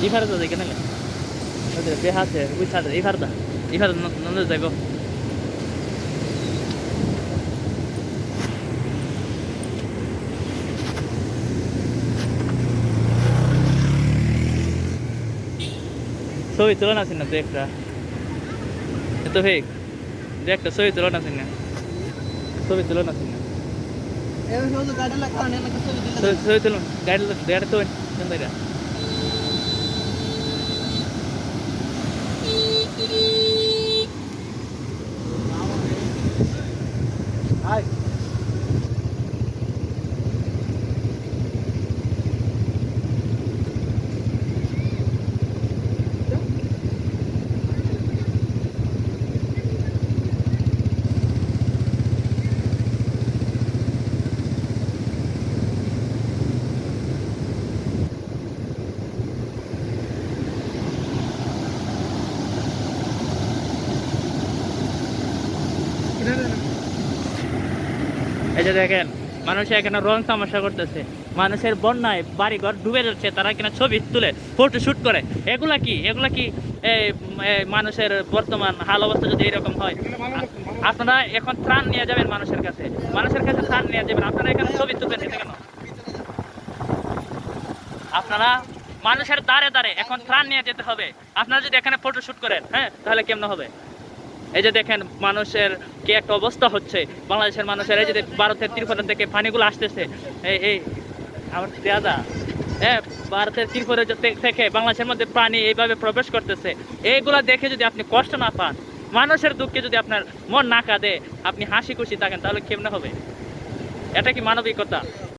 ಈ ಫಾರದ ಅದಕ್ಕೆ ಬೇಹಾಸೆ ಉಚ್ಚಾದ್ರೆ ಈ ಫಾರದ ನಂದು যাইব ছবি তুলো না সিনা দু একটা এত ফেক দু একটা ছবি তুলো না সিনা ছবি তুলো না সিনা ছবি তুলো গাড়ি গাড়ি তো চন্দ্রা হাই এই যে দেখেন মানুষ এখানে রং তামাশা করতেছে, মানুষের বন্যায় বাড়িঘর ডুবে যাচ্ছে, তারা কিনা ছবি তুলে ফটো শুট করে। এগুলা কি মানুষের বর্তমান হাল অবস্থা যদি এরকম হয়, আপনারা এখন ত্রাণ নিয়ে যাবেন মানুষের কাছে ত্রাণ নিয়ে যাবেন, আপনারা এখানে ছবি তুলবেন এটা কেন? আপনারা মানুষের দ্বারে দ্বারে এখন ত্রাণ নিয়ে যেতে হবে, আপনারা যদি এখানে ফটো শুট করেন, হ্যাঁ, তাহলে কেমন হবে? এই যে দেখেন মানুষের কি একটা অবস্থা হচ্ছে, বাংলাদেশের মানুষের এই যে ভারতের ত্রিপুরা থেকে পানিগুলো আসতেছে, এই আমার দাদা, হ্যাঁ, ভারতের ত্রিপুরা থেকে বাংলাদেশের মধ্যে পানি এইভাবে প্রবেশ করতেছে, এইগুলা দেখে যদি আপনি কষ্ট না পান, মানুষের দুঃখে যদি আপনার মন না কাঁদে, আপনি হাসি খুশি থাকেন, তাহলে কেমনে হবে? এটা কি মানবিকতা?